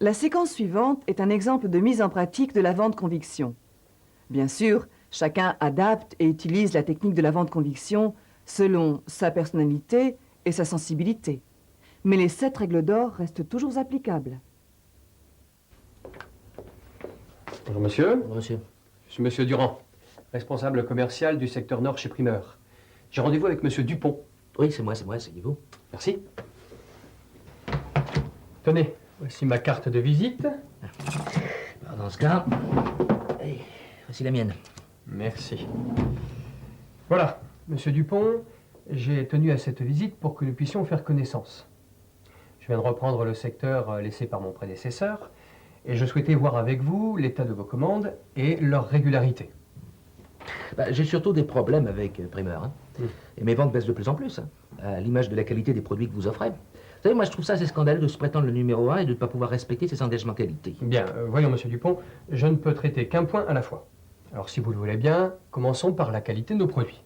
La séquence suivante est un exemple de mise en pratique de la vente conviction. Bien sûr, chacun adapte et utilise la technique de la vente conviction selon sa personnalité et sa sensibilité. Mais les 7 règles d'or restent toujours applicables. Bonjour monsieur. Bonjour monsieur. Je suis monsieur Durand, responsable commercial du secteur nord chez Primeur. J'ai rendez-vous avec monsieur Dupont. Oui, c'est moi, asseyez-vous. Merci. Tenez, voici ma carte de visite. Alors, dans ce cas, allez, voici la mienne. Merci. Voilà, monsieur Dupont, j'ai tenu à cette visite pour que nous puissions faire connaissance. Je viens de reprendre le secteur laissé par mon prédécesseur et je souhaitais voir avec vous l'état de vos commandes et leur régularité. J'ai surtout des problèmes avec Primeur. Hein. Et mes ventes baissent de plus en plus, hein, à l'image de la qualité des produits que vous offrez. Vous savez, moi je trouve ça assez scandaleux de se prétendre le numéro 1 et de ne pas pouvoir respecter ses engagements qualité. Bien, voyons monsieur Dupont, je ne peux traiter qu'un point à la fois. Alors si vous le voulez bien, commençons par la qualité de nos produits.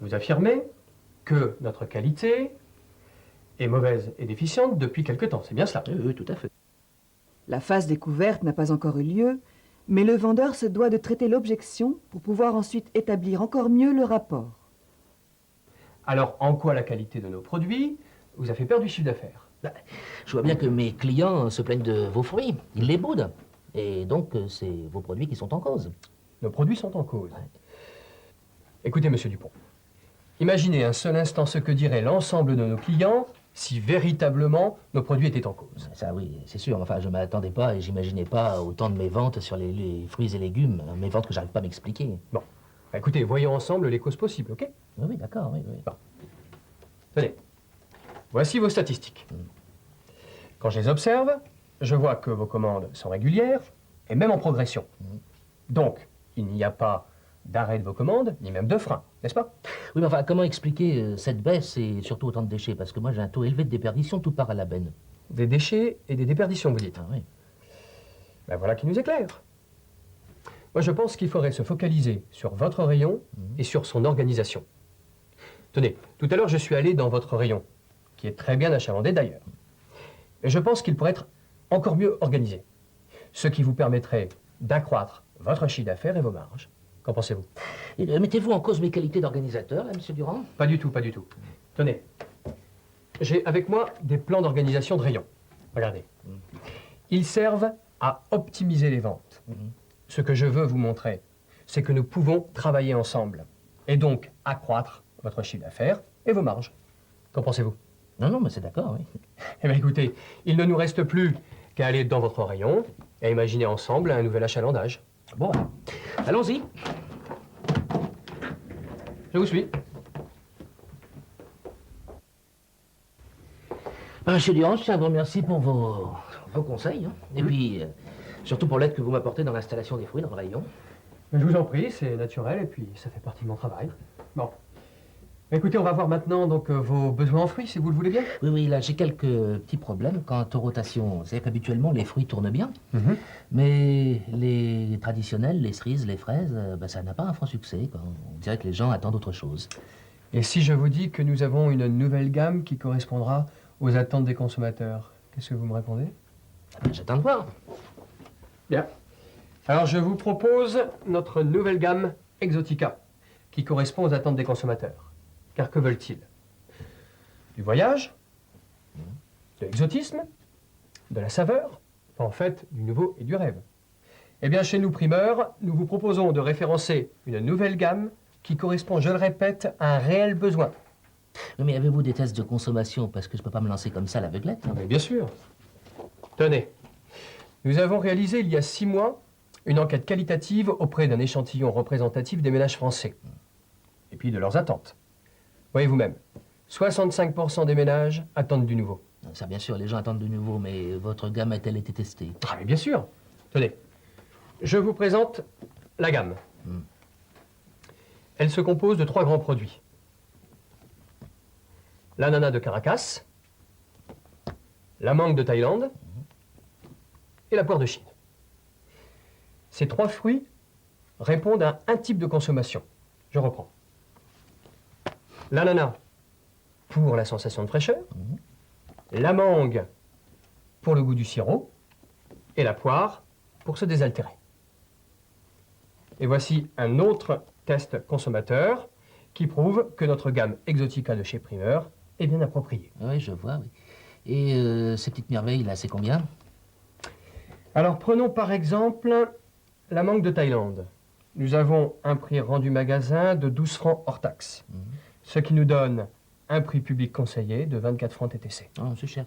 Vous affirmez que notre qualité est mauvaise et déficiente depuis quelque temps, c'est bien cela? Oui, tout à fait. La phase découverte n'a pas encore eu lieu, mais le vendeur se doit de traiter l'objection pour pouvoir ensuite établir encore mieux le rapport. Alors, en quoi la qualité de nos produits vous a fait perdre du chiffre d'affaires? Je vois bien que mes clients se plaignent de vos fruits. Ils les boudent. Et donc, c'est vos produits qui sont en cause. Nos produits sont en cause. Ouais. Écoutez, monsieur Dupont, imaginez un seul instant ce que dirait l'ensemble de nos clients si véritablement nos produits étaient en cause. Ça, oui, c'est sûr. Enfin, je ne m'attendais pas et j'imaginais pas autant de mes ventes sur les fruits et légumes, mes ventes que j'arrive pas à m'expliquer. Bon, écoutez, voyons ensemble les causes possibles, ok? Oui, d'accord, oui. Bon. Tenez, voici vos statistiques. Quand je les observe, je vois que vos commandes sont régulières et même en progression. Donc, il n'y a pas d'arrêt de vos commandes, ni même de frein, n'est-ce pas? Oui, mais enfin, comment expliquer cette baisse et surtout autant de déchets? Parce que moi, j'ai un taux élevé de déperdition, tout part à la benne. Des déchets et des déperditions, vous dites? Ah oui. Ben voilà qui nous éclaire. Moi, je pense qu'il faudrait se focaliser sur votre rayon et sur son organisation. Tenez, tout à l'heure, je suis allé dans votre rayon, qui est très bien achalandé d'ailleurs. Et je pense qu'il pourrait être encore mieux organisé, ce qui vous permettrait d'accroître votre chiffre d'affaires et vos marges. Qu'en pensez-vous? Mettez-vous en cause mes qualités d'organisateur, là, monsieur Durand? Pas du tout, pas du tout. Tenez, j'ai avec moi des plans d'organisation de rayons. Regardez. Ils servent à optimiser les ventes. Ce que je veux vous montrer, c'est que nous pouvons travailler ensemble et donc accroître votre chiffre d'affaires et vos marges. Qu'en pensez-vous? Non, mais c'est d'accord, oui. Eh bien, écoutez, il ne nous reste plus qu'à aller dans votre rayon et imaginer ensemble un nouvel achalandage. Bon, allons-y. Je vous suis. Monsieur Durand, je tiens à vous remercier pour vos conseils. Hein. Et puis, surtout pour l'aide que vous m'apportez dans l'installation des fruits dans le rayon. Je vous en prie, c'est naturel et puis ça fait partie de mon travail. Bon. Écoutez, on va voir maintenant donc vos besoins en fruits, si vous le voulez bien. Oui, là, j'ai quelques petits problèmes quant aux rotations. Vous savez qu'habituellement, les fruits tournent bien, mais les traditionnels, les cerises, les fraises, ça n'a pas un franc succès. Quoi. On dirait que les gens attendent autre chose. Et si je vous dis que nous avons une nouvelle gamme qui correspondra aux attentes des consommateurs, qu'est-ce que vous me répondez? J'attends de voir. Bien. Alors, je vous propose notre nouvelle gamme Exotica, qui correspond aux attentes des consommateurs. Car que veulent-ils? Du voyage, de l'exotisme, de la saveur, en fait, du nouveau et du rêve. Eh bien, chez nous, Primeur, nous vous proposons de référencer une nouvelle gamme qui correspond, je le répète, à un réel besoin. Oui, mais avez-vous des tests de consommation? Parce que je ne peux pas me lancer comme ça à l'aveuglette. Mais bien sûr. Tenez, nous avons réalisé il y a 6 mois une enquête qualitative auprès d'un échantillon représentatif des ménages français. Et puis de leurs attentes. Voyez vous-même, 65% des ménages attendent du nouveau. Ça, bien sûr, les gens attendent du nouveau, mais votre gamme a-t-elle été testée? Ah, mais bien sûr. Tenez, je vous présente la gamme. Elle se compose de 3 grands produits. L'ananas de Caracas, la mangue de Thaïlande et la poire de Chine. Ces 3 fruits répondent à un type de consommation. Je reprends. L'ananas pour la sensation de fraîcheur, la mangue pour le goût du sirop et la poire pour se désaltérer. Et voici un autre test consommateur qui prouve que notre gamme Exotica de chez Primeur est bien appropriée. Oui, je vois, oui. Et ces petites merveilles, là, c'est combien? Alors prenons par exemple la mangue de Thaïlande. Nous avons un prix rendu magasin de 12 francs hors taxe, ce qui nous donne un prix public conseillé de 24 francs TTC. Non, c'est cher.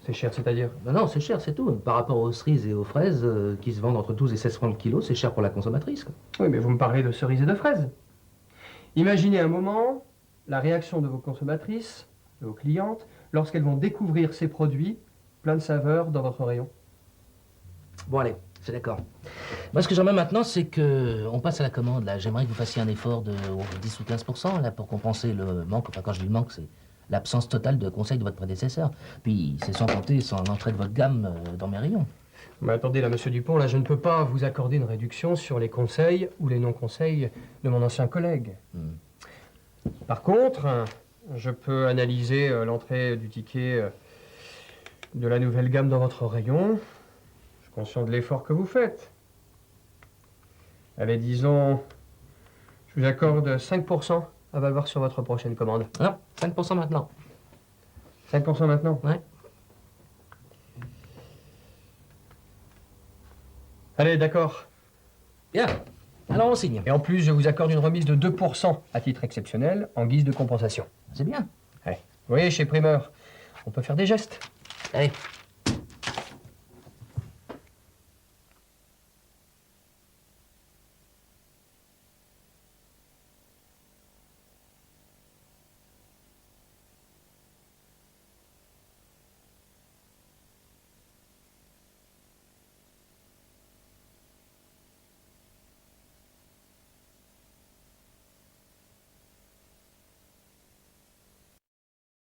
C'est cher, c'est-à-dire? Ben non, c'est cher, c'est tout. Par rapport aux cerises et aux fraises qui se vendent entre 12 et 16 francs le kilo, c'est cher pour la consommatrice, quoi. Oui, mais vous me parlez de cerises et de fraises. Imaginez un moment la réaction de vos consommatrices, de vos clientes, lorsqu'elles vont découvrir ces produits pleins de saveurs dans votre rayon. Bon, allez, c'est d'accord. Moi, ce que j'aimerais maintenant, c'est que on passe à la commande, là. J'aimerais que vous fassiez un effort de 10 ou 15%, là, pour compenser le manque. Enfin, quand je dis le manque, c'est l'absence totale de conseils de votre prédécesseur. Puis, c'est sans compter sans l'entrée de votre gamme dans mes rayons. Mais attendez, là, monsieur Dupont, là, je ne peux pas vous accorder une réduction sur les conseils ou les non-conseils de mon ancien collègue. Par contre, je peux analyser l'entrée du ticket de la nouvelle gamme dans votre rayon. Je suis conscient de l'effort que vous faites. Allez, disons, je vous accorde 5% à valoir sur votre prochaine commande. Ah, 5% maintenant. 5% maintenant? Ouais. Allez, d'accord. Bien. Alors, on signe. Et en plus, je vous accorde une remise de 2% à titre exceptionnel en guise de compensation. C'est bien. Allez. Vous voyez, chez Primeur, on peut faire des gestes. Allez,